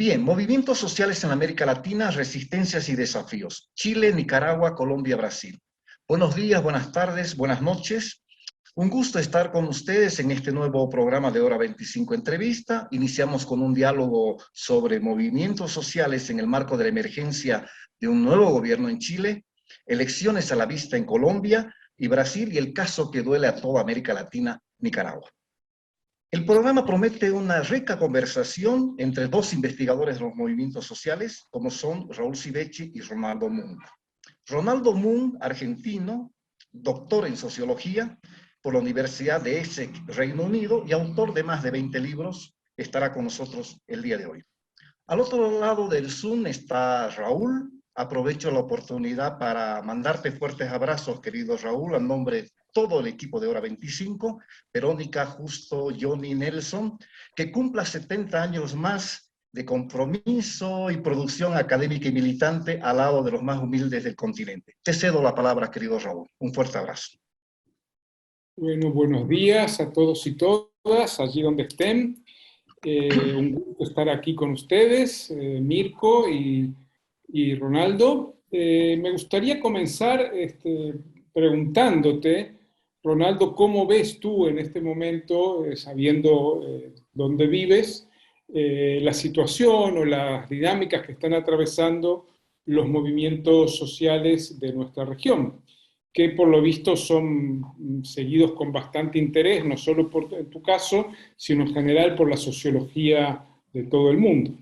Bien, movimientos sociales en América Latina, resistencias y desafíos. Chile, Nicaragua, Colombia, Brasil. Buenos días, buenas tardes, buenas noches. Un gusto estar con ustedes en este nuevo programa de Hora 25 Entrevista. Iniciamos con un diálogo sobre movimientos sociales en el marco de la emergencia de un nuevo gobierno en Chile, elecciones a la vista en Colombia y Brasil y el caso que duele a toda América Latina, Nicaragua. El programa promete una rica conversación entre dos investigadores de los movimientos sociales, como son Raúl Civechi y Ronaldo Mung. Ronaldo Mung, argentino, doctor en sociología por la Universidad de Essex, Reino Unido, y autor de más de 20 libros, estará con nosotros el día de hoy. Al otro lado del Zoom está Raúl. Aprovecho la oportunidad para mandarte fuertes abrazos, querido Raúl, a nombre de todo el equipo de Hora 25, Verónica, Justo, Johnny, Nelson, que cumpla 70 años más de compromiso y producción académica y militante al lado de los más humildes del continente. Te cedo la palabra, querido Raúl. Un fuerte abrazo. Bueno, buenos días a todos y todas, allí donde estén. Un gusto estar aquí con ustedes, Mirko y Ronaldo. Me gustaría comenzar preguntándote, Ronaldo, ¿cómo ves tú en este momento, sabiendo dónde vives, la situación o las dinámicas que están atravesando los movimientos sociales de nuestra región, que por lo visto son seguidos con bastante interés, no solo en tu caso, sino en general por la sociología de todo el mundo?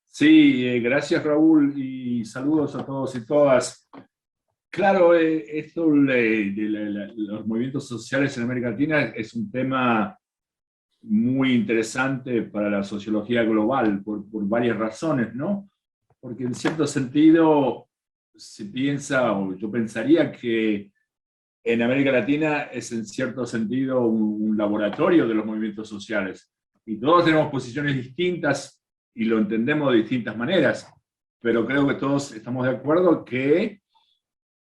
Sí, gracias Raúl y saludos a todos y todas. Claro, esto de los movimientos sociales en América Latina es un tema muy interesante para la sociología global por varias razones, ¿no? Porque en cierto sentido se piensa, o yo pensaría que en América Latina es en cierto sentido un laboratorio de los movimientos sociales. Y todos tenemos posiciones distintas y lo entendemos de distintas maneras, pero creo que todos estamos de acuerdo que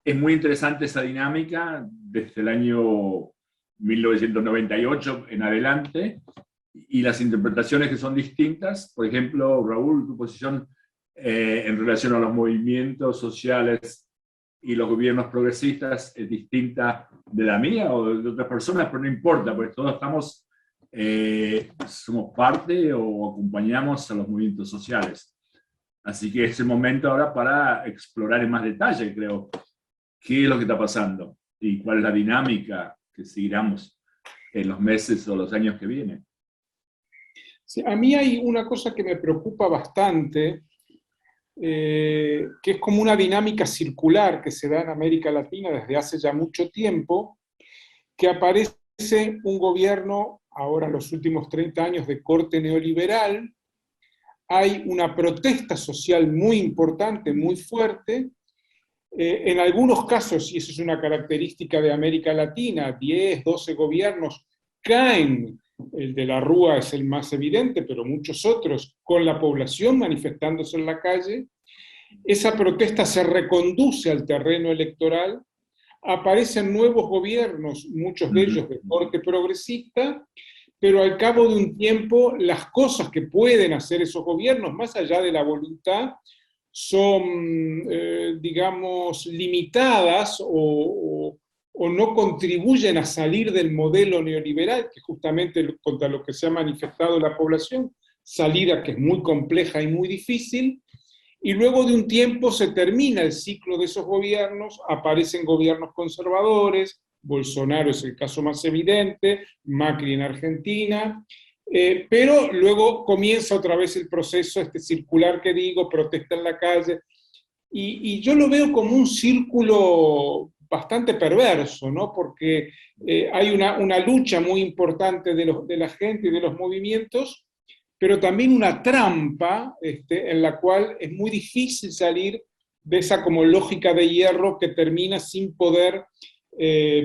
es muy interesante esa dinámica desde el año 1998 en adelante, y las interpretaciones que son distintas. Por ejemplo, Raúl, tu posición en relación a los movimientos sociales y los gobiernos progresistas es distinta de la mía o de otras personas, pero no importa, porque todos somos parte o acompañamos a los movimientos sociales. Así que es el momento ahora para explorar en más detalle, creo, qué es lo que está pasando y cuál es la dinámica que seguiremos en los meses o los años que vienen. Sí, a mí hay una cosa que me preocupa bastante, que es como una dinámica circular que se da en América Latina desde hace ya mucho tiempo, que aparece un gobierno, ahora los últimos 30 años, de corte neoliberal. Hay una protesta social muy importante, muy fuerte. En algunos casos, y eso es una característica de América Latina, 10, 12 gobiernos caen. El de la Rúa es el más evidente, pero muchos otros, con la población manifestándose en la calle. Esa protesta se reconduce al terreno electoral, aparecen nuevos gobiernos, muchos de ellos de corte progresista, pero al cabo de un tiempo las cosas que pueden hacer esos gobiernos, más allá de la voluntad, son, digamos, limitadas o no contribuyen a salir del modelo neoliberal, que justamente contra lo que se ha manifestado la población, salida que es muy compleja y muy difícil, y luego de un tiempo se termina el ciclo de esos gobiernos, aparecen gobiernos conservadores, Bolsonaro es el caso más evidente, Macri en Argentina, pero luego comienza otra vez el proceso circular que digo, protesta en la calle, y yo lo veo como un círculo bastante perverso, ¿no? Porque hay una lucha muy importante de la gente y de los movimientos, pero también una trampa en la cual es muy difícil salir de esa como lógica de hierro que termina sin poder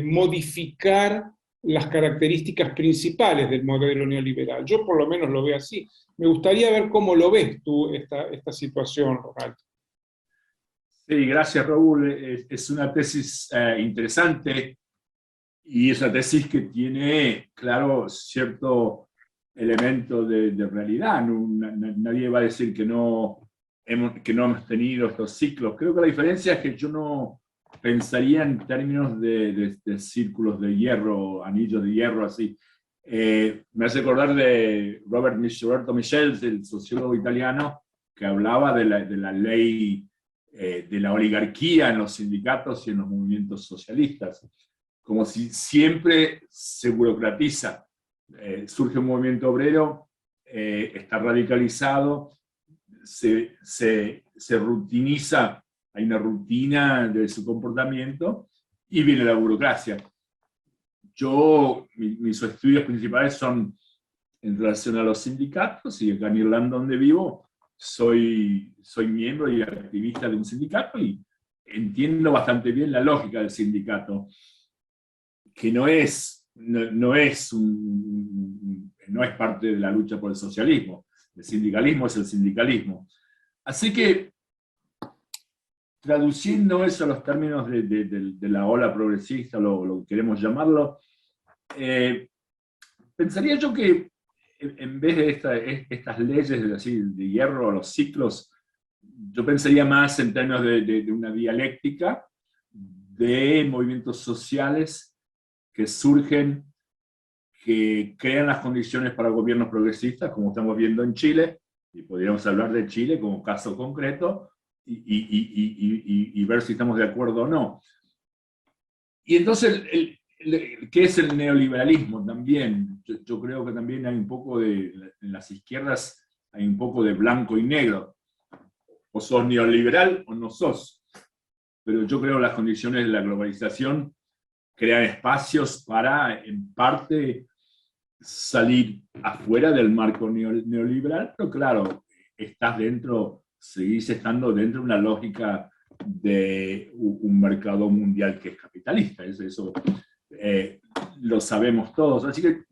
modificar las características principales del modelo neoliberal. Yo por lo menos lo veo así. Me gustaría ver cómo lo ves tú esta situación, Ronaldo. Sí, gracias Raúl. Es una tesis interesante y es una tesis que tiene, claro, cierto elemento de realidad. Nadie va a decir que no hemos tenido estos ciclos. Creo que la diferencia es que yo no pensaría en términos de círculos de hierro, anillos de hierro, así. Me hace acordar de Roberto Michels, el sociólogo italiano, que hablaba de la ley de la oligarquía en los sindicatos y en los movimientos socialistas, como si siempre se burocratiza. Surge un movimiento obrero, está radicalizado, se rutiniza, hay una rutina de su comportamiento y viene la burocracia. Mis estudios principales son en relación a los sindicatos, y acá en Irlanda, donde vivo, soy miembro y activista de un sindicato y entiendo bastante bien la lógica del sindicato, que no es parte de la lucha por el socialismo. El sindicalismo es el sindicalismo. Así que, traduciendo eso a los términos de la ola progresista, lo que queremos llamarlo, pensaría yo que en vez de estas leyes de hierro, los ciclos, yo pensaría más en términos de una dialéctica de movimientos sociales que surgen, que crean las condiciones para gobiernos progresistas, como estamos viendo en Chile, y podríamos hablar de Chile como caso concreto, y ver si estamos de acuerdo o no. Y entonces, ¿qué es el neoliberalismo también? Yo creo que también hay un poco en las izquierdas hay un poco de blanco y negro. O sos neoliberal o no sos. Pero yo creo que las condiciones de la globalización crean espacios para, en parte, salir afuera del marco neoliberal, pero claro, seguís estando dentro de una lógica de un mercado mundial que es capitalista. Eso lo sabemos todos. Así que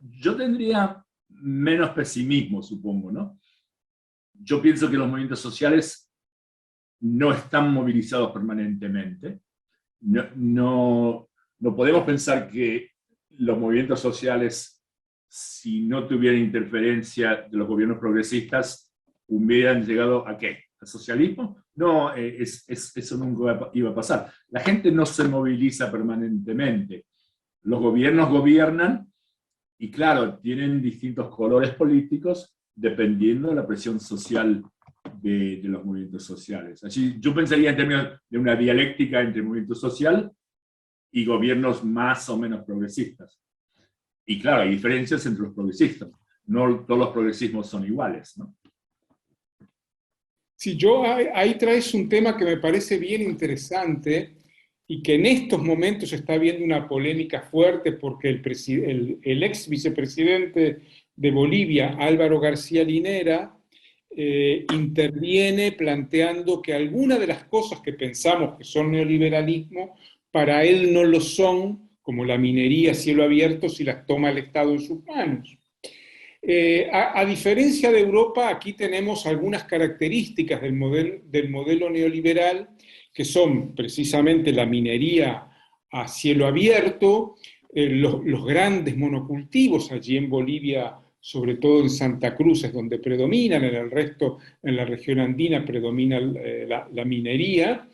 yo tendría menos pesimismo, supongo, ¿no? Yo pienso que los movimientos sociales no están movilizados permanentemente. No podemos pensar que los movimientos sociales, si no tuvieran interferencia de los gobiernos progresistas, hubieran llegado ¿a qué? ¿Al socialismo? No, eso nunca iba a pasar. La gente no se moviliza permanentemente. Los gobiernos gobiernan y, claro, tienen distintos colores políticos dependiendo de la presión social de los movimientos sociales. Así, yo pensaría en términos de una dialéctica entre movimiento social y gobiernos más o menos progresistas. Y claro, hay diferencias entre los progresistas. No todos los progresismos son iguales, ¿no? Sí, ahí traes un tema que me parece bien interesante y que en estos momentos está habiendo una polémica fuerte porque el ex vicepresidente de Bolivia, Álvaro García Linera, interviene planteando que algunas de las cosas que pensamos que son neoliberalismo, para él no lo son, como la minería a cielo abierto, si las toma el Estado en sus manos. A diferencia de Europa, aquí tenemos algunas características del modelo neoliberal, que son precisamente la minería a cielo abierto, los grandes monocultivos allí en Bolivia, sobre todo en Santa Cruz, es donde predominan, en el resto, en la región andina, predomina la minería,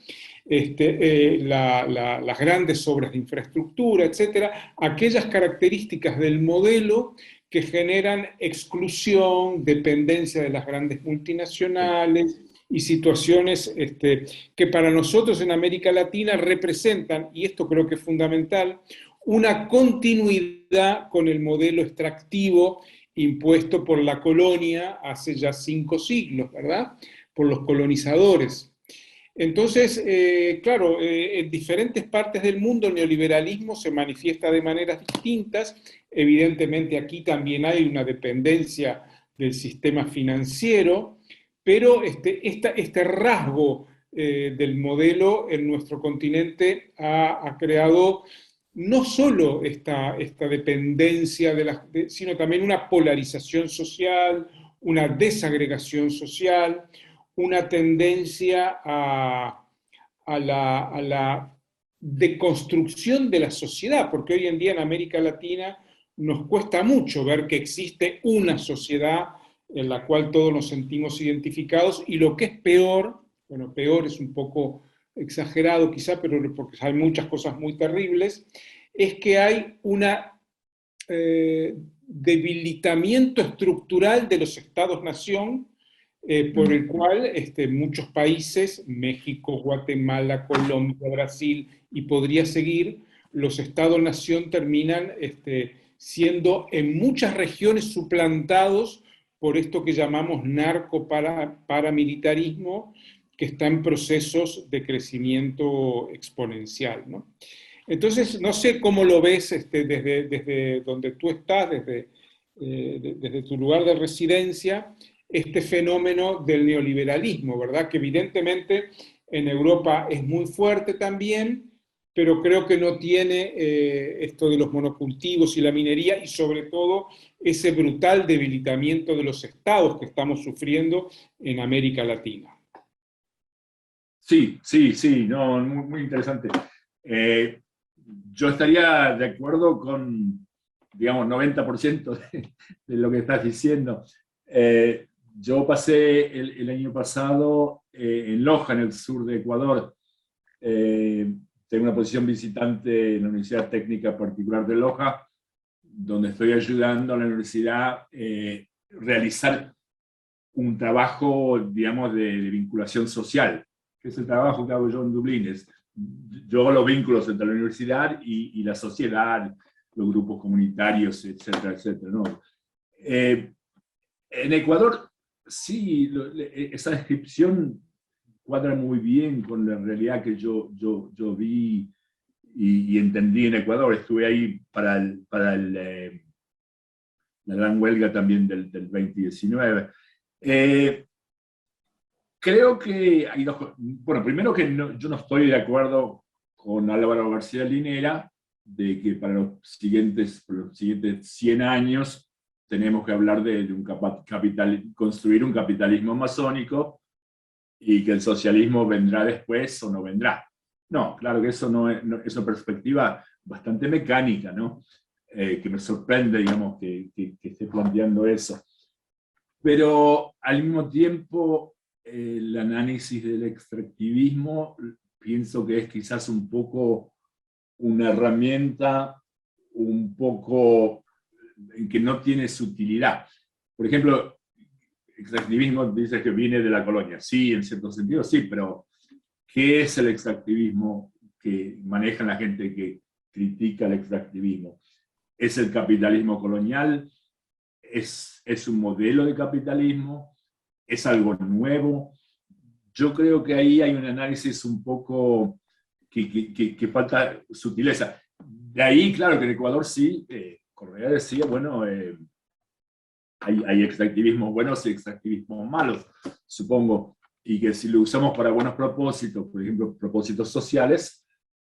las grandes obras de infraestructura, etcétera, aquellas características del modelo que generan exclusión, dependencia de las grandes multinacionales y situaciones que para nosotros en América Latina representan, y esto creo que es fundamental, una continuidad con el modelo extractivo impuesto por la colonia hace ya 5 siglos, ¿verdad? Por los colonizadores. Entonces, claro, en diferentes partes del mundo el neoliberalismo se manifiesta de maneras distintas. Evidentemente aquí también hay una dependencia del sistema financiero, pero este rasgo del modelo en nuestro continente ha creado no solo esta dependencia, sino también una polarización social, una desagregación social, una tendencia a la deconstrucción de la sociedad, porque hoy en día en América Latina nos cuesta mucho ver que existe una sociedad en la cual todos nos sentimos identificados, y lo que es peor, bueno, peor es un poco exagerado quizá, pero porque hay muchas cosas muy terribles, es que hay una debilitamiento estructural de los estados-nación, por el cual muchos países, México, Guatemala, Colombia, Brasil, y podría seguir, los estados-nación terminan siendo en muchas regiones suplantados por esto que llamamos paramilitarismo, que está en procesos de crecimiento exponencial, ¿no? Entonces, no sé cómo lo ves desde donde tú estás, desde tu lugar de residencia, este fenómeno del neoliberalismo, ¿verdad? Que evidentemente en Europa es muy fuerte también, pero creo que no tiene esto de los monocultivos y la minería, y sobre todo ese brutal debilitamiento de los estados que estamos sufriendo en América Latina. Sí, sí, sí, no, muy, muy interesante. Yo estaría de acuerdo con, digamos, 90% de lo que estás diciendo. Yo pasé el año pasado en Loja, en el sur de Ecuador. Tengo una posición visitante en la Universidad Técnica Particular de Loja, donde estoy ayudando a la universidad a realizar un trabajo, digamos, de vinculación social, que es el trabajo que hago yo en Dublín. Yo hago los vínculos entre la universidad y la sociedad, los grupos comunitarios, etcétera, etcétera, ¿no? En Ecuador, sí, esa descripción cuadra muy bien con la realidad que yo vi y entendí en Ecuador. Estuve ahí para la gran huelga también del 2019. Creo que hay dos cosas. Bueno, primero que yo no estoy de acuerdo con Álvaro García Linera de que para los siguientes 100 años tenemos que hablar de construir un capitalismo masónico y que el socialismo vendrá después o no vendrá. No, claro que eso es una perspectiva bastante mecánica, ¿no? Que me sorprende, digamos, que esté planteando eso. Pero al mismo tiempo, el análisis del extractivismo pienso que es quizás un poco una herramienta un poco que no tiene sutilidad. Por ejemplo, extractivismo dice que viene de la colonia. Sí, en cierto sentido, sí, pero ¿qué es el extractivismo que maneja la gente que critica el extractivismo? ¿Es el capitalismo colonial? ¿Es un modelo de capitalismo? ¿Es algo nuevo? Yo creo que ahí hay un análisis un poco que falta sutileza. De ahí, claro, que en Ecuador sí, Correa decía, bueno, hay extractivismos buenos y extractivismos malos, supongo, y que si lo usamos para buenos propósitos, por ejemplo, propósitos sociales,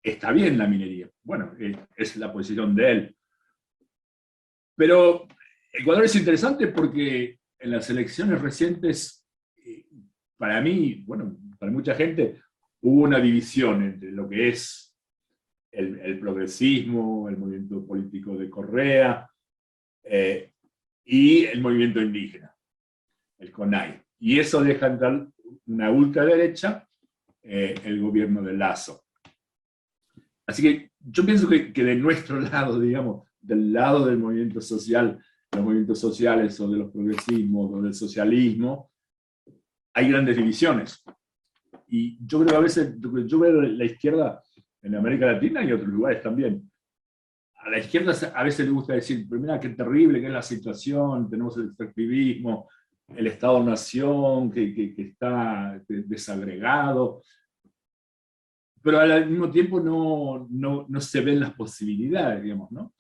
está bien la minería. Bueno, es la posición de él. Pero Ecuador es interesante porque en las elecciones recientes, para mí, bueno, para mucha gente, hubo una división entre lo que es el progresismo, el movimiento político de Correa, y el movimiento indígena, el CONAI. Y eso deja entrar una ultraderecha, el gobierno de Lasso. Así que yo pienso que de nuestro lado, digamos, del lado del movimiento social, los movimientos sociales o de los progresismos o del socialismo, hay grandes divisiones. Y yo creo que a veces, yo veo la izquierda en América Latina y en otros lugares también, a la izquierda a veces le gusta decir, pero mira qué terrible que es la situación, tenemos el extractivismo, el Estado-nación que está desagregado, pero al mismo tiempo no se ven las posibilidades, digamos, ¿no?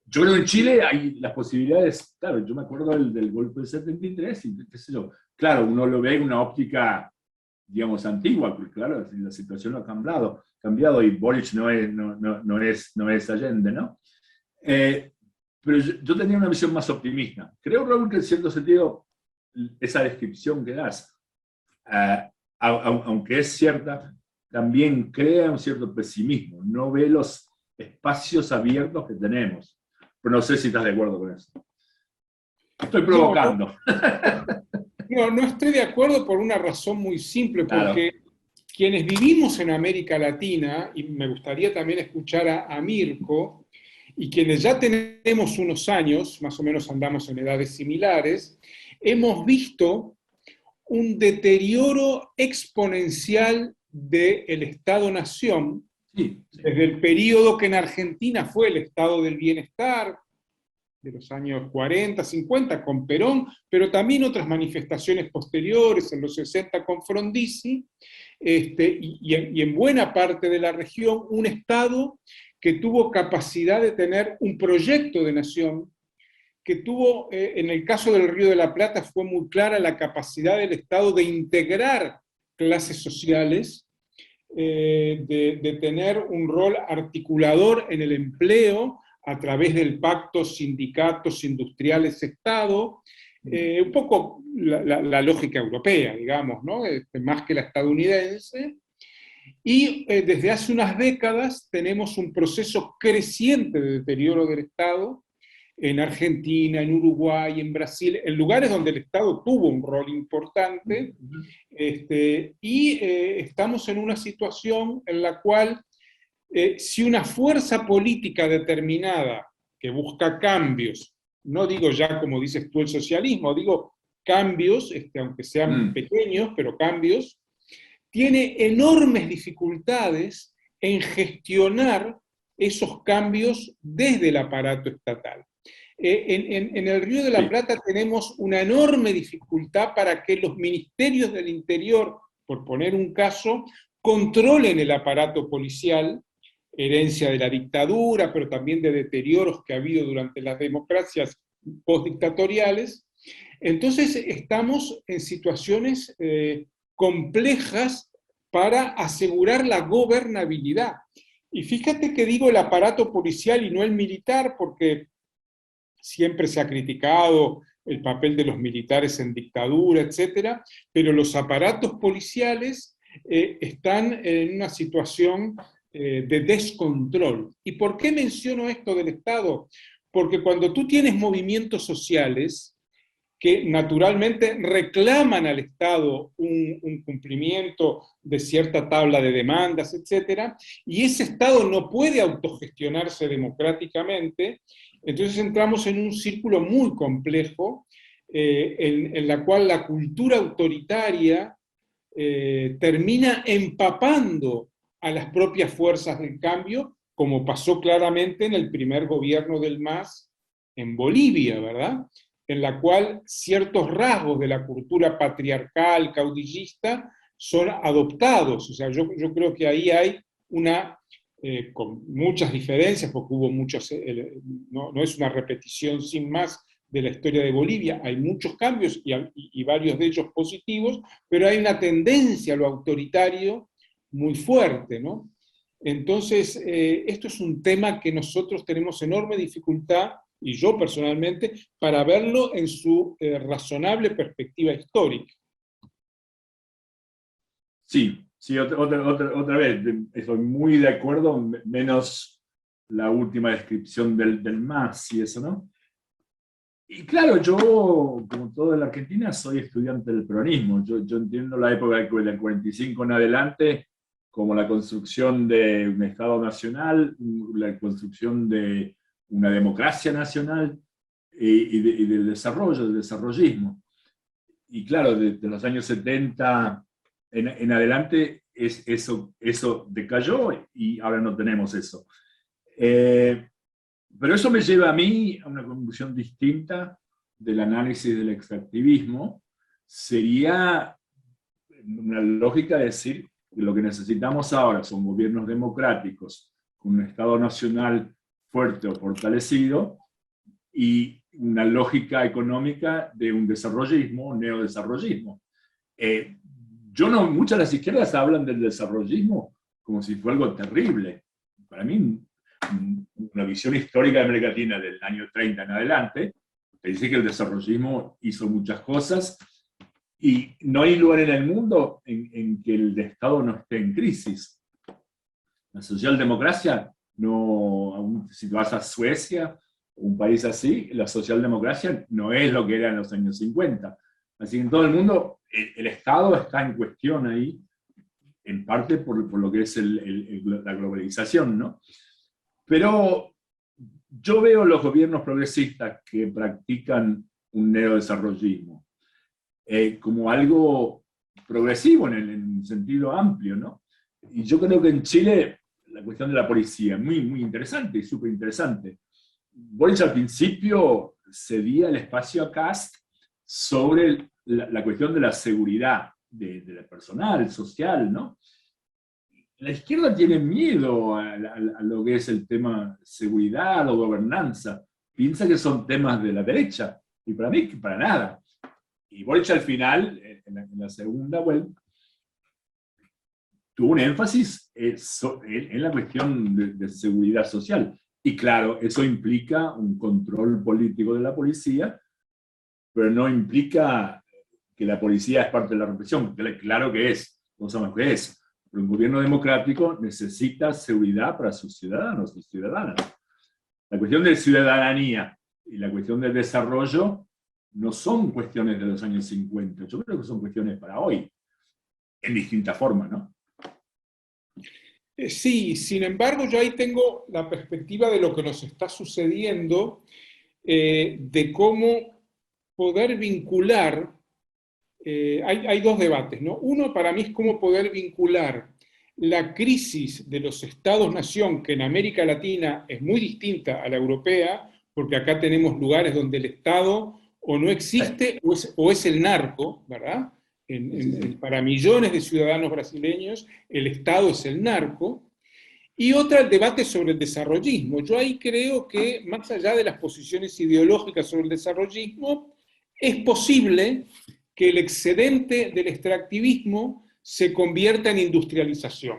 Yo creo que en Chile hay las posibilidades, claro, yo me acuerdo del golpe del 73, y qué sé yo, claro, uno lo ve en una óptica, digamos, antigua, porque claro, la situación ha cambiado y Boric no es Allende, ¿no? Pero yo tenía una visión más optimista. Creo, Raúl, que en cierto sentido, esa descripción que das, aunque es cierta, también crea un cierto pesimismo, no ve los espacios abiertos que tenemos. pero no sé si estás de acuerdo con eso. Estoy provocando. No estoy de acuerdo por una razón muy simple, porque Claro. quienes vivimos en América Latina, y me gustaría también escuchar a Mirko, y quienes ya tenemos unos años, más o menos andamos en edades similares, hemos visto un deterioro exponencial del Estado-Nación, Sí, sí. desde el periodo que en Argentina fue el Estado del Bienestar, de los años 40, 50, con Perón, pero también otras manifestaciones posteriores, en los 60 con Frondizi, y en buena parte de la región, un Estado que tuvo capacidad de tener un proyecto de nación, que tuvo, en el caso del Río de la Plata, fue muy clara la capacidad del Estado de integrar clases sociales, de tener un rol articulador en el empleo a través del pacto sindicatos industriales Estado, un poco la lógica europea, digamos, ¿no? Más que la estadounidense. Y desde hace unas décadas tenemos un proceso creciente de deterioro del Estado en Argentina, en Uruguay, en Brasil, en lugares donde el Estado tuvo un rol importante, y estamos en una situación en la cual si una fuerza política determinada que busca cambios, no digo ya como dices tú el socialismo, digo cambios, aunque sean pequeños, pero cambios, tiene enormes dificultades en gestionar esos cambios desde el aparato estatal. En el Río de la Plata tenemos una enorme dificultad para que los ministerios del Interior, por poner un caso, controlen el aparato policial, herencia de la dictadura, pero también de deterioros que ha habido durante las democracias postdictatoriales. Entonces estamos en situaciones complejas para asegurar la gobernabilidad. Y fíjate que digo el aparato policial y no el militar, porque siempre se ha criticado el papel de los militares en dictadura, etcétera, pero los aparatos policiales están en una situación de descontrol. ¿Y por qué menciono esto del Estado? Porque cuando tú tienes movimientos sociales que naturalmente reclaman al Estado un cumplimiento de cierta tabla de demandas, etcétera, y ese Estado no puede autogestionarse democráticamente, entonces entramos en un círculo muy complejo en la cual la cultura autoritaria termina empapando a las propias fuerzas del cambio, como pasó claramente en el primer gobierno del MAS en Bolivia, ¿verdad? En la cual ciertos rasgos de la cultura patriarcal, caudillista, son adoptados. O sea, yo creo que ahí hay una, con muchas diferencias, porque hubo muchos, no es una repetición sin más de la historia de Bolivia, hay muchos cambios y varios de ellos positivos, pero hay una tendencia a lo autoritario muy fuerte, ¿no? Entonces, esto es un tema que nosotros tenemos enorme dificultad, y yo personalmente, para verlo en su razonable perspectiva histórica. Sí, sí, otra vez, estoy muy de acuerdo, menos la última descripción del MAS y eso, ¿no? Y claro, yo, como todo en la Argentina, soy estudiante del peronismo. Yo entiendo la época del 45 en adelante como la construcción de un Estado nacional, la construcción de una democracia nacional y del desarrollo, del desarrollismo. Y claro, de los años 70 en adelante eso decayó y ahora no tenemos eso. Pero eso me lleva a mí a una conclusión distinta del análisis del extractivismo. Sería una lógica de decir que lo que necesitamos ahora son gobiernos democráticos con un Estado nacional fuerte o fortalecido y una lógica económica de un desarrollismo, un neodesarrollismo. Muchas de las izquierdas hablan del desarrollismo como si fuera algo terrible. Para mí, una visión histórica de América Latina del año 30 en adelante, te dice que el desarrollismo hizo muchas cosas y no hay lugar en el mundo en que el Estado no esté en crisis. La socialdemocracia, no, si vas a Suecia un país así, la socialdemocracia no es lo que era en los años 50. Así que en todo el mundo el Estado está en cuestión ahí, en parte por lo que es la globalización, ¿no? Pero yo veo los gobiernos progresistas que practican un neodesarrollismo como algo progresivo en un sentido amplio, ¿no? Y yo creo que en Chile la cuestión de la policía es muy, muy interesante y súper interesante. Boric al principio cedía el espacio a Kast sobre la cuestión de la seguridad del personal, social, ¿no? La izquierda tiene miedo a lo que es el tema seguridad o gobernanza. Piensa que son temas de la derecha. Y para mí, para nada. Y Boric al final, en la segunda vuelta, tuvo un énfasis en la cuestión de seguridad social. Y claro, eso implica un control político de la policía, pero no implica que la policía es parte de la represión. Claro que es, no sabemos qué es. Pero un gobierno democrático necesita seguridad para sus ciudadanos y ciudadanas. La cuestión de ciudadanía y la cuestión del desarrollo no son cuestiones de los años 50. Yo creo que son cuestiones para hoy, en distinta forma, ¿no? Sí, sin embargo, yo ahí tengo la perspectiva de lo que nos está sucediendo, de cómo poder vincular. Hay dos debates, ¿no? Uno para mí es cómo poder vincular la crisis de los estados-nación, que en América Latina es muy distinta a la europea, porque acá tenemos lugares donde el Estado o no existe o es el narco, ¿verdad? Para millones de ciudadanos brasileños, el Estado es el narco. Y otra, el debate sobre el desarrollismo. Yo ahí creo que, más allá de las posiciones ideológicas sobre el desarrollismo, es posible que el excedente del extractivismo se convierta en industrialización.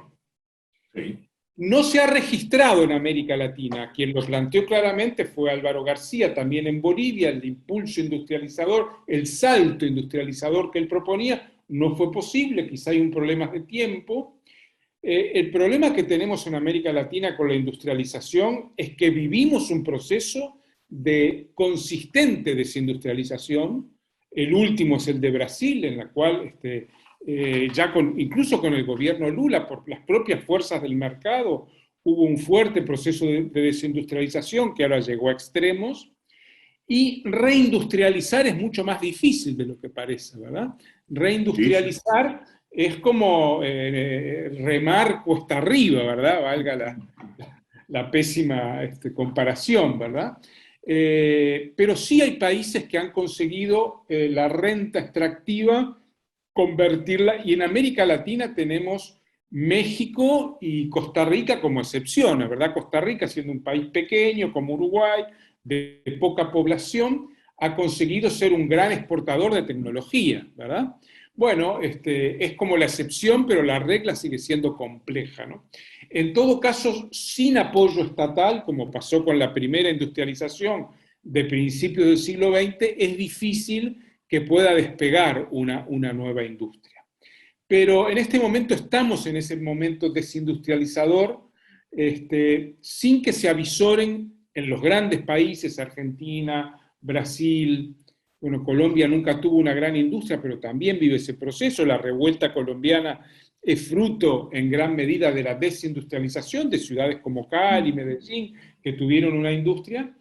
Sí. No se ha registrado en América Latina. Quien lo planteó claramente fue Álvaro García, también en Bolivia, el impulso industrializador, el salto industrializador que él proponía, no fue posible, quizá hay un problema de tiempo. El problema que tenemos en América Latina con la industrialización es que vivimos un proceso de consistente desindustrialización. El último es el de Brasil, en la cual incluso con el gobierno Lula, por las propias fuerzas del mercado, hubo un fuerte proceso de desindustrialización que ahora llegó a extremos. Y reindustrializar es mucho más difícil de lo que parece, ¿verdad? Reindustrializar es como remar cuesta arriba, ¿verdad? Valga la pésima comparación, ¿verdad? Pero sí hay países que han conseguido la renta extractiva convertirla, y en América Latina tenemos México y Costa Rica como excepciones, ¿verdad? Costa Rica, siendo un país pequeño como Uruguay, de poca población, ha conseguido ser un gran exportador de tecnología, ¿verdad? Bueno, es como la excepción, pero la regla sigue siendo compleja, ¿no? En todo caso, sin apoyo estatal, como pasó con la primera industrialización de principios del siglo XX, es difícil que pueda despegar una nueva industria. Pero en este momento estamos en ese momento desindustrializador, sin que se avisoren en los grandes países, Argentina, Brasil. Bueno, Colombia nunca tuvo una gran industria, pero también vive ese proceso. La revuelta colombiana es fruto en gran medida de la desindustrialización de ciudades como Cali, Medellín, que tuvieron una industria.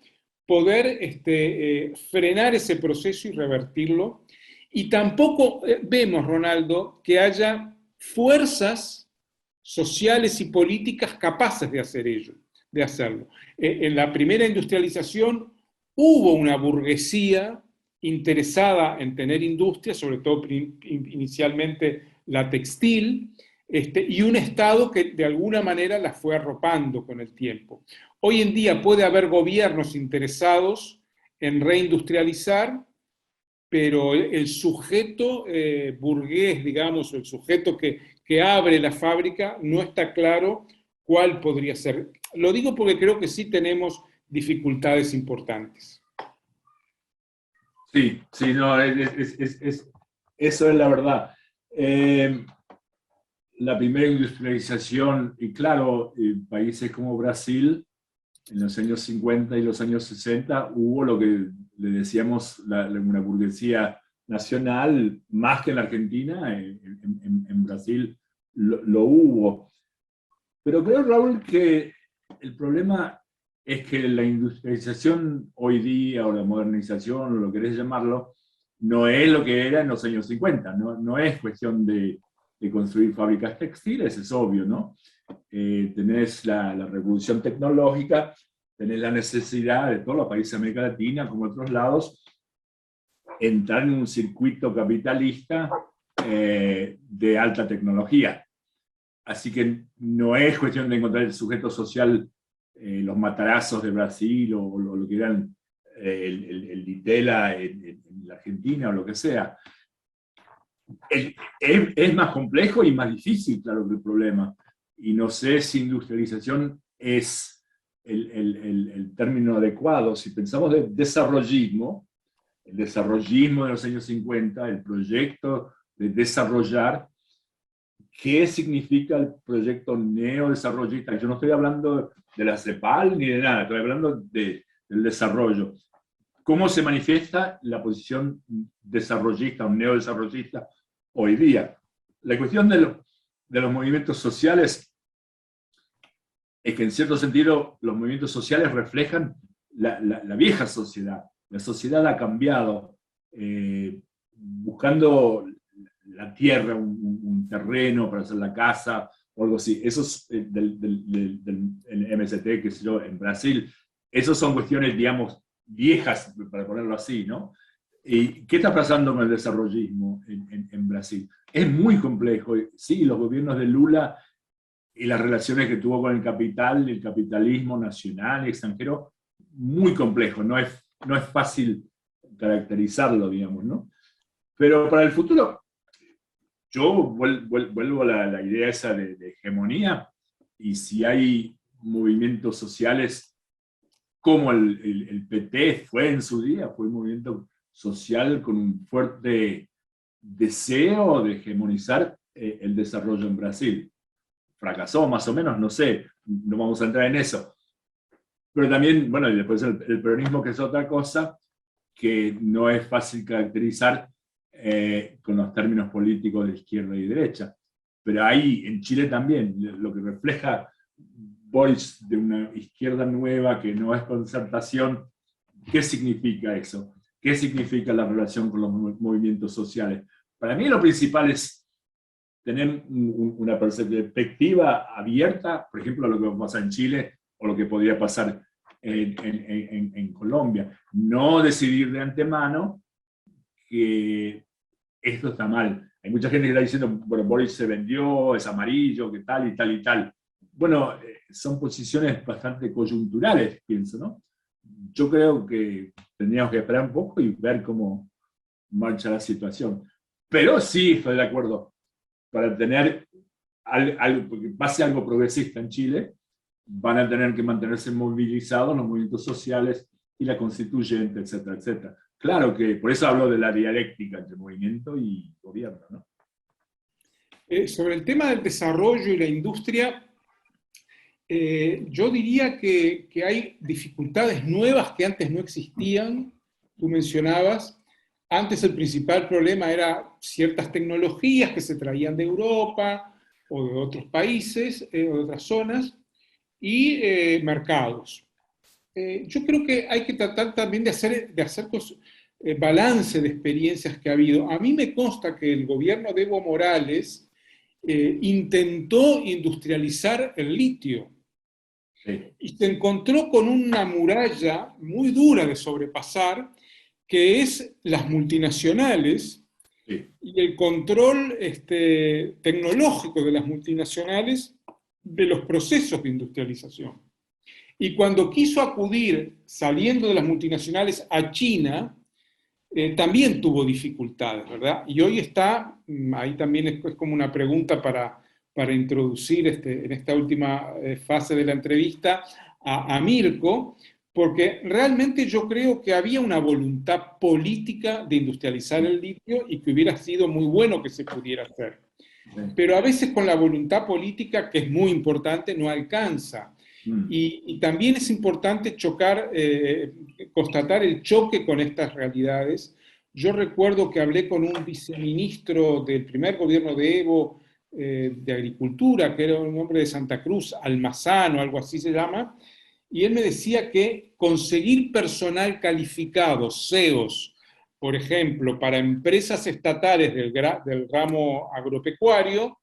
Poder frenar ese proceso y revertirlo. Y tampoco vemos, Ronaldo, que haya fuerzas sociales y políticas capaces de hacer ello, de hacerlo. En la primera industrialización hubo una burguesía interesada en tener industria, sobre todo inicialmente la textil, y un Estado que de alguna manera la fue arropando con el tiempo. Hoy en día puede haber gobiernos interesados en reindustrializar, pero el sujeto burgués, digamos, o el sujeto que abre la fábrica, no está claro cuál podría ser. Lo digo porque creo que sí tenemos dificultades importantes. Sí, sí, no, eso es la verdad. La primera industrialización, y claro, países como Brasil en los años 50 y los años 60 hubo lo que le decíamos una burguesía nacional, más que en la Argentina, en Brasil lo hubo. Pero creo, Raúl, que el problema es que la industrialización hoy día, o la modernización, o lo que querés llamarlo, no es lo que era en los años 50, no es cuestión de construir fábricas textiles, es obvio, ¿no? Tenés la revolución tecnológica, tenés la necesidad de todos los países de América Latina, como otros lados, entrar en un circuito capitalista de alta tecnología. Así que no es cuestión de encontrar el sujeto social, los Matarazos de Brasil, o lo que eran el Ditela en la Argentina, o lo que sea. Es más complejo y más difícil, claro, que el problema. Y no sé si industrialización es el término adecuado. Si pensamos de desarrollismo, el desarrollismo de los años 50, el proyecto de desarrollar, ¿qué significa el proyecto neodesarrollista? Yo no estoy hablando de la CEPAL ni de nada, estoy hablando del desarrollo. ¿Cómo se manifiesta la posición desarrollista o neodesarrollista hoy día? La cuestión de los movimientos sociales es que, en cierto sentido, los movimientos sociales reflejan la vieja sociedad. La sociedad ha cambiado, buscando la tierra, un terreno para hacer la casa, o algo así. Eso es del MST, qué sé yo, en Brasil. Esas son cuestiones, digamos, viejas, para ponerlo así, ¿no? ¿Y qué está pasando con el desarrollismo en Brasil? Es muy complejo. Sí, los gobiernos de Lula y las relaciones que tuvo con el capital, el capitalismo nacional y extranjero, muy complejo. No es fácil caracterizarlo, digamos, ¿no? Pero para el futuro, yo vuelvo a la idea esa de hegemonía, y si hay movimientos sociales como el PT fue en su día, fue un movimiento social con un fuerte deseo de hegemonizar el desarrollo en Brasil. Fracasó más o menos, no sé, no vamos a entrar en eso. Pero también, bueno, y después el peronismo, que es otra cosa, que no es fácil caracterizar con los términos políticos de izquierda y derecha. Pero ahí, en Chile también, lo que refleja Boris de una izquierda nueva que no es concertación, ¿qué significa eso? ¿Qué significa la relación con los movimientos sociales? Para mí lo principal es tener una perspectiva abierta, por ejemplo, a lo que va a pasar en Chile o lo que podría pasar en Colombia. No decidir de antemano que esto está mal. Hay mucha gente que está diciendo, bueno, Boris se vendió, es amarillo, que tal y tal y tal. Bueno, son posiciones bastante coyunturales, pienso, ¿no? Yo creo que tendríamos que esperar un poco y ver cómo marcha la situación. Pero sí estoy de acuerdo, para tener algo, porque pase algo progresista en Chile, van a tener que mantenerse movilizados los movimientos sociales y la constituyente, etcétera, etcétera. Claro que por eso hablo de la dialéctica entre movimiento y gobierno, ¿no? Sobre el tema del desarrollo y la industria, yo diría que hay dificultades nuevas que antes no existían. Tú mencionabas, antes el principal problema era ciertas tecnologías que se traían de Europa o de otros países, o de otras zonas, y mercados. Yo creo que hay que tratar también de hacer balance de experiencias que ha habido. A mí me consta que el gobierno de Evo Morales intentó industrializar el litio. Sí. Y se encontró con una muralla muy dura de sobrepasar, que es las multinacionales, sí, y el control tecnológico de las multinacionales de los procesos de industrialización. Y cuando quiso acudir, saliendo de las multinacionales, a China, también tuvo dificultades, ¿verdad? Y hoy está, ahí también es como una pregunta para introducir en esta última fase de la entrevista a Mirko, porque realmente yo creo que había una voluntad política de industrializar el litio y que hubiera sido muy bueno que se pudiera hacer. Pero a veces con la voluntad política, que es muy importante, no alcanza. Y también es importante constatar el choque con estas realidades. Yo recuerdo que hablé con un viceministro del primer gobierno de Evo, de Agricultura, que era un hombre de Santa Cruz, Almazán o algo así se llama, y él me decía que conseguir personal calificado, CEOs, por ejemplo, para empresas estatales del ramo agropecuario,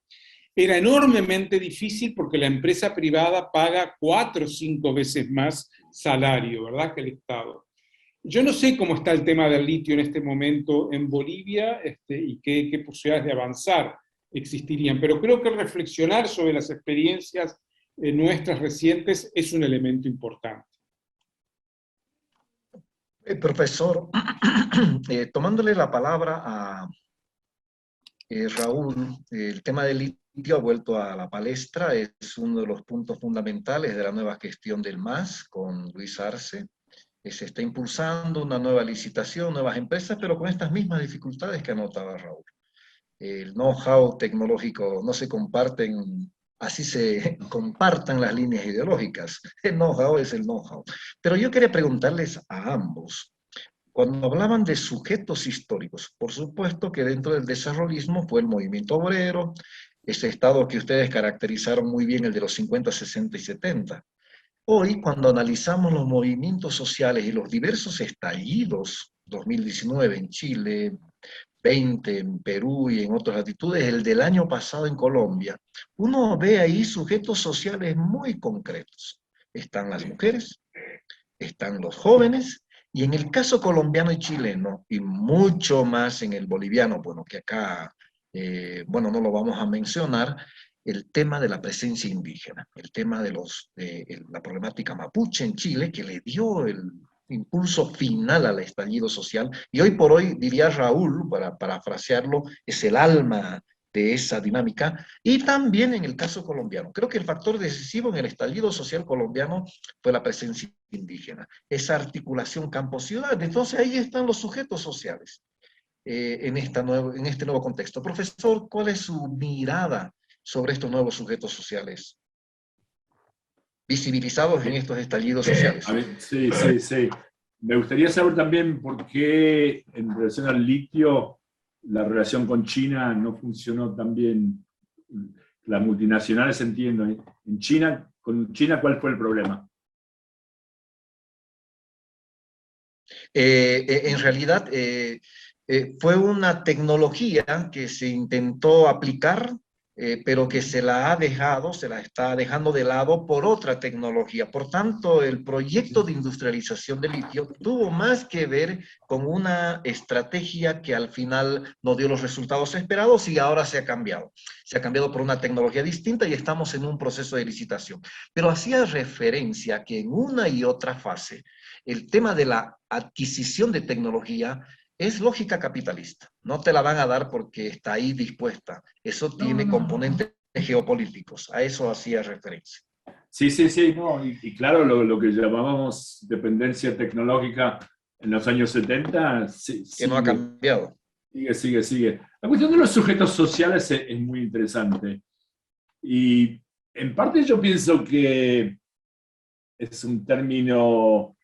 era enormemente difícil porque la empresa privada paga 4 o 5 veces más salario, ¿verdad?, que el Estado. Yo no sé cómo está el tema del litio en este momento en Bolivia y qué posibilidades de avanzar existirían, pero creo que reflexionar sobre las experiencias nuestras recientes es un elemento importante. Profesor, tomándole la palabra a Raúl, el tema del litio ha vuelto a la palestra, es uno de los puntos fundamentales de la nueva gestión del MAS con Luis Arce. Se está impulsando una nueva licitación, nuevas empresas, pero con estas mismas dificultades que anotaba Raúl. El know-how tecnológico no se comparten, así se compartan las líneas ideológicas. El know-how es el know-how. Pero yo quería preguntarles a ambos, cuando hablaban de sujetos históricos, por supuesto que dentro del desarrollismo fue el movimiento obrero, ese estado que ustedes caracterizaron muy bien, el de los 50, 60 y 70. Hoy, cuando analizamos los movimientos sociales y los diversos estallidos, 2019 en Chile, 20 en Perú y en otras latitudes, el del año pasado en Colombia, uno ve ahí sujetos sociales muy concretos. Están las mujeres, están los jóvenes, y en el caso colombiano y chileno, y mucho más en el boliviano, bueno, que acá, bueno, no lo vamos a mencionar, el tema de la presencia indígena, el tema de la problemática mapuche en Chile, que le dio el impulso final al estallido social, y hoy por hoy, diría Raúl, para parafrasearlo, es el alma de esa dinámica, y también en el caso colombiano. Creo que el factor decisivo en el estallido social colombiano fue la presencia indígena, esa articulación campo-ciudad. Entonces ahí están los sujetos sociales en este nuevo contexto. Profesor, ¿cuál es su mirada sobre estos nuevos sujetos sociales visibilizados en estos estallidos sociales? Sí, sí, sí. Me gustaría saber también por qué en relación al litio la relación con China no funcionó tan bien. Las multinacionales, entiendo. En China, con China, ¿cuál fue el problema? En realidad, fue una tecnología que se intentó aplicar, pero que se la está dejando de lado por otra tecnología. Por tanto, el proyecto de industrialización del litio tuvo más que ver con una estrategia que al final no dio los resultados esperados y ahora se ha cambiado. Se ha cambiado por una tecnología distinta y estamos en un proceso de licitación. Pero hacía referencia a que en una y otra fase, el tema de la adquisición de tecnología es lógica capitalista. No te la van a dar porque está ahí dispuesta. Eso tiene componentes geopolíticos. A eso hacía referencia. Sí, sí, sí. No, y claro, lo que llamábamos dependencia tecnológica en los años 70, que no ha cambiado. Sigue. La cuestión de los sujetos sociales es muy interesante. Y en parte yo pienso que es un término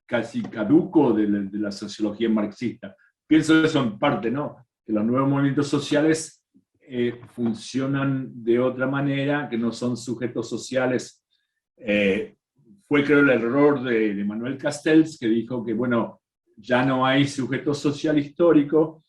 casi caduco de la sociología marxista. Pienso eso en parte, ¿no? Que los nuevos movimientos sociales funcionan de otra manera, que no son sujetos sociales. Fue, creo, el error de Manuel Castells, que dijo que, bueno, ya no hay sujeto social histórico,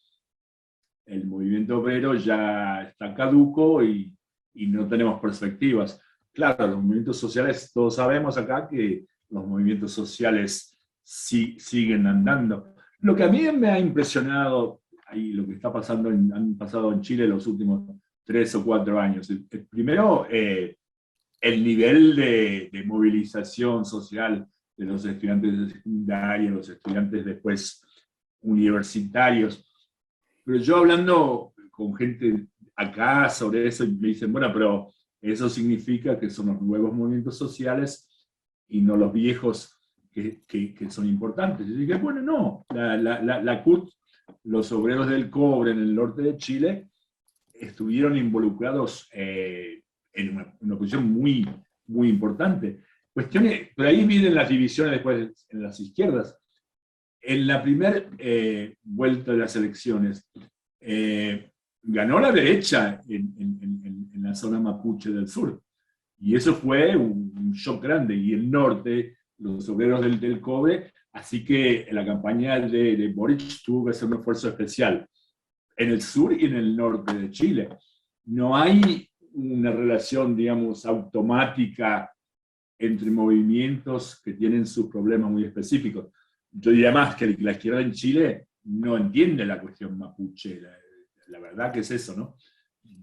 el movimiento obrero ya está caduco y no tenemos perspectivas. Claro, los movimientos sociales, todos sabemos acá que los movimientos sociales siguen andando. Lo que a mí me ha impresionado, ahí lo que está pasando han pasado en Chile los últimos 3 o 4 años. Primero, el nivel de movilización social de los estudiantes de secundaria, los estudiantes después universitarios. Pero yo hablando con gente acá sobre eso, me dicen, bueno, pero eso significa que son los nuevos movimientos sociales y no los viejos que son importantes. Y dije, bueno, no, la CUT, los obreros del cobre en el norte de Chile, estuvieron involucrados en una posición muy, muy importante. Cuestiones, pero ahí vienen las divisiones después en las izquierdas. En la primera vuelta de las elecciones, ganó la derecha en la zona mapuche del sur. Y eso fue un shock grande. Y el norte, los obreros del cobre, así que la campaña de Boric tuvo que hacer un esfuerzo especial en el sur y en el norte de Chile. No hay una relación, digamos, automática entre movimientos que tienen sus problemas muy específicos. Yo diría más que la izquierda en Chile no entiende la cuestión mapuche, la verdad que es eso, ¿no?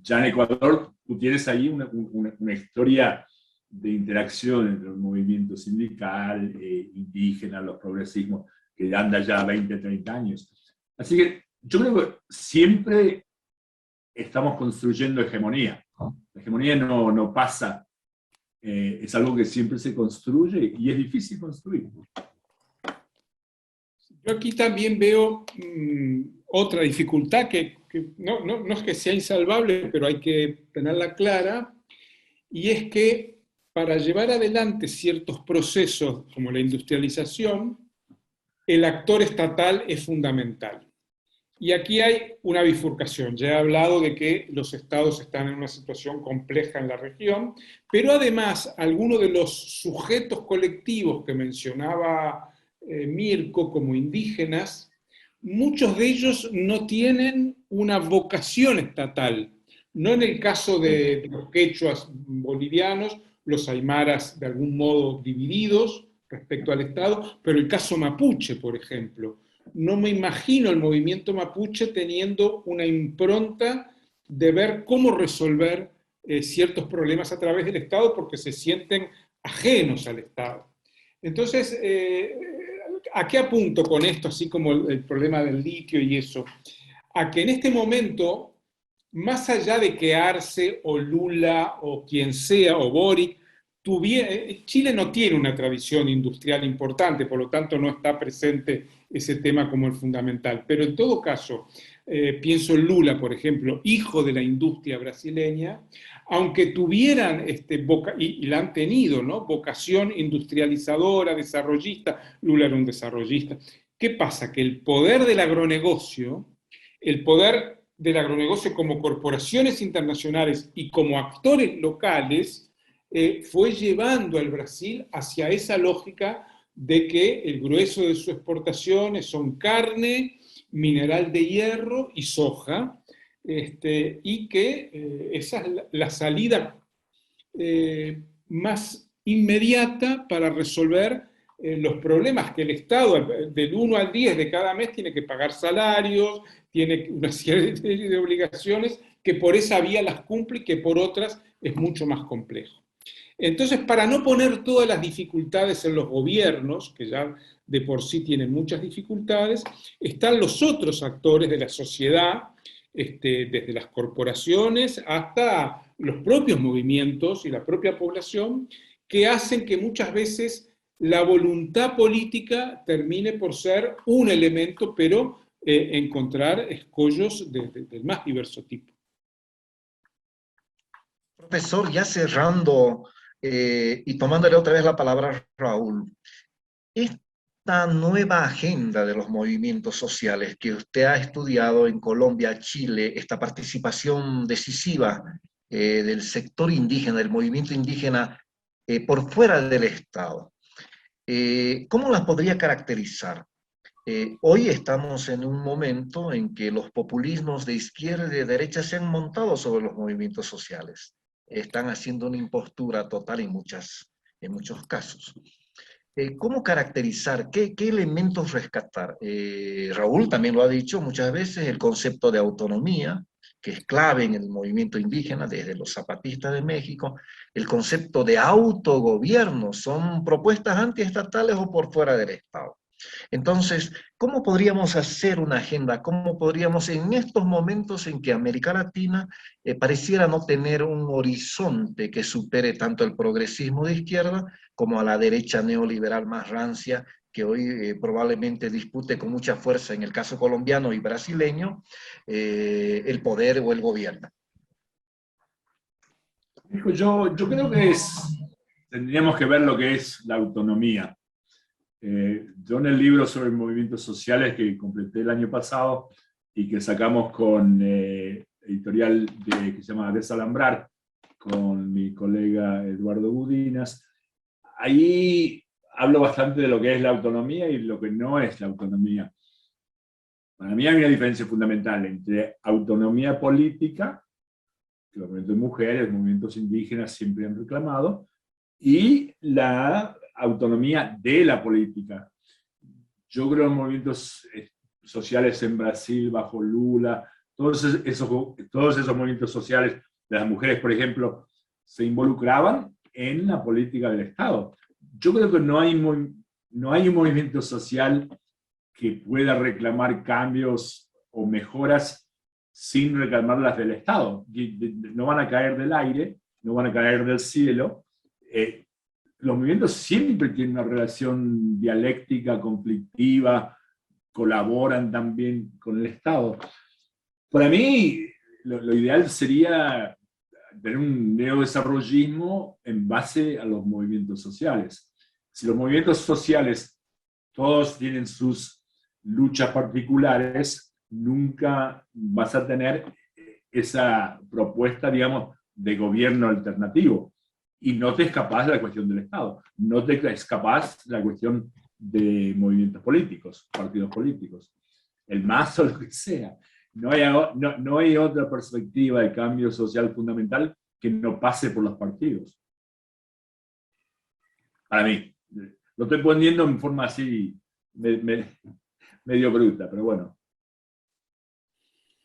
Ya en Ecuador tú tienes ahí una historia de interacción entre el movimiento sindical, indígena, los progresismos, que anda ya 20, 30 años. Así que yo creo que siempre estamos construyendo hegemonía. La hegemonía no pasa, es algo que siempre se construye y es difícil construir. Yo aquí también veo otra dificultad que no es que sea insalvable, pero hay que tenerla clara, y es que para llevar adelante ciertos procesos como la industrialización, el actor estatal es fundamental. Y aquí hay una bifurcación. Ya he hablado de que los estados están en una situación compleja en la región, pero además algunos de los sujetos colectivos que mencionaba Mirko como indígenas, muchos de ellos no tienen una vocación estatal. No en el caso de los quechuas bolivianos, los aymaras de algún modo divididos respecto al Estado, pero el caso mapuche, por ejemplo. No me imagino el movimiento mapuche teniendo una impronta de ver cómo resolver ciertos problemas a través del Estado porque se sienten ajenos al Estado. Entonces, ¿a qué apunto con esto, así como el problema del litio y eso? A que en este momento, más allá de que Arce o Lula o quien sea, o Boric, Chile no tiene una tradición industrial importante, por lo tanto no está presente ese tema como el fundamental. Pero en todo caso, pienso en Lula, por ejemplo, hijo de la industria brasileña, aunque tuvieran, y la han tenido, ¿no?, vocación industrializadora, desarrollista, Lula era un desarrollista. ¿Qué pasa? Que el poder del agronegocio como corporaciones internacionales y como actores locales, fue llevando al Brasil hacia esa lógica de que el grueso de sus exportaciones son carne, mineral de hierro y soja, y que esa es la salida más inmediata para resolver los problemas que el Estado, del 1 al 10 de cada mes, tiene que pagar salarios, tiene una serie de obligaciones que por esa vía las cumple y que por otras es mucho más complejo. Entonces, para no poner todas las dificultades en los gobiernos, que ya de por sí tienen muchas dificultades, están los otros actores de la sociedad, desde las corporaciones hasta los propios movimientos y la propia población, que hacen que muchas veces la voluntad política termine por ser un elemento, pero encontrar escollos del más diverso tipo. Profesor, ya cerrando y tomándole otra vez la palabra a Raúl, esta nueva agenda de los movimientos sociales que usted ha estudiado en Colombia, Chile, esta participación decisiva del sector indígena, del movimiento indígena por fuera del Estado, ¿cómo las podría caracterizar? Hoy estamos en un momento en que los populismos de izquierda y de derecha se han montado sobre los movimientos sociales. Están haciendo una impostura total en muchos casos. ¿Cómo caracterizar? ¿Qué elementos rescatar? Raúl también lo ha dicho muchas veces, el concepto de autonomía, que es clave en el movimiento indígena desde los zapatistas de México, el concepto de autogobierno, son propuestas antiestatales o por fuera del Estado. Entonces, ¿cómo podríamos hacer una agenda? ¿Cómo podríamos, en estos momentos en que América Latina pareciera no tener un horizonte que supere tanto el progresismo de izquierda como a la derecha neoliberal más rancia, que hoy probablemente dispute con mucha fuerza, en el caso colombiano y brasileño, el poder o el gobierno? Yo creo que tendríamos que ver lo que es la autonomía. Yo en el libro sobre movimientos sociales que completé el año pasado y que sacamos con editorial que se llama Desalambrar, con mi colega Eduardo Budinas, ahí hablo bastante de lo que es la autonomía y lo que no es la autonomía. Para mí hay una diferencia fundamental entre autonomía política, que los movimientos de mujeres, movimientos indígenas siempre han reclamado, y la autonomía de la política. Yo creo en movimientos sociales en Brasil, bajo Lula, todos esos movimientos sociales de las mujeres, por ejemplo, se involucraban en la política del Estado. Yo creo que no hay un movimiento social que pueda reclamar cambios o mejoras sin reclamarlas del Estado. No van a caer del aire, no van a caer del cielo. Los movimientos siempre tienen una relación dialéctica, conflictiva, colaboran también con el Estado. Para mí, lo ideal sería tener un neodesarrollismo en base a los movimientos sociales. Si los movimientos sociales todos tienen sus luchas particulares, nunca vas a tener esa propuesta, digamos, de gobierno alternativo. Y no te escapas de la cuestión del Estado, no te escapas de la cuestión de movimientos políticos, partidos políticos, el MAS o lo que sea. No hay otra perspectiva de cambio social fundamental que no pase por los partidos. Para mí. Lo estoy poniendo en forma así, medio bruta, pero bueno.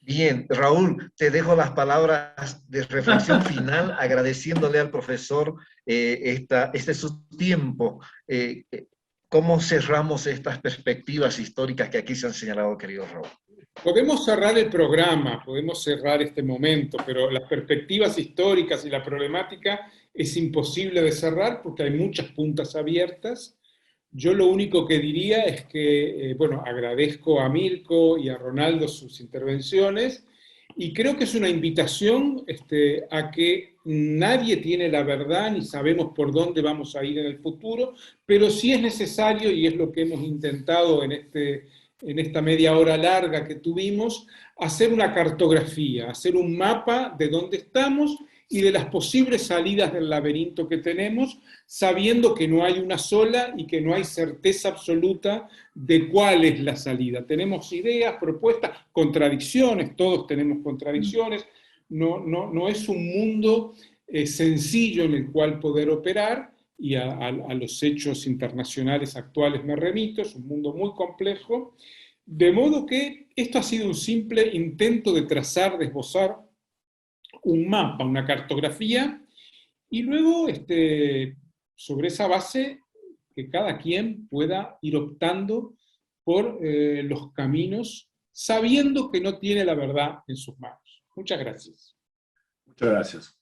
Bien, Raúl, te dejo las palabras de reflexión final, agradeciéndole al profesor su tiempo. ¿Cómo cerramos estas perspectivas históricas que aquí se han señalado, querido Raúl? Podemos cerrar el programa, podemos cerrar este momento, pero las perspectivas históricas y la problemática es imposible de cerrar porque hay muchas puntas abiertas. Yo lo único que diría es que, bueno, agradezco a Mirko y a Ronaldo sus intervenciones y creo que es una invitación a que nadie tiene la verdad ni sabemos por dónde vamos a ir en el futuro, pero sí es necesario, y es lo que hemos intentado en esta media hora larga que tuvimos, hacer una cartografía, hacer un mapa de dónde estamos y de las posibles salidas del laberinto que tenemos, sabiendo que no hay una sola y que no hay certeza absoluta de cuál es la salida. Tenemos ideas, propuestas, contradicciones, todos tenemos contradicciones, no es un mundo sencillo en el cual poder operar, y a los hechos internacionales actuales me remito, es un mundo muy complejo, de modo que esto ha sido un simple intento de trazar, de esbozar un mapa, una cartografía, y luego sobre esa base que cada quien pueda ir optando por los caminos, sabiendo que no tiene la verdad en sus manos. Muchas gracias. Muchas gracias.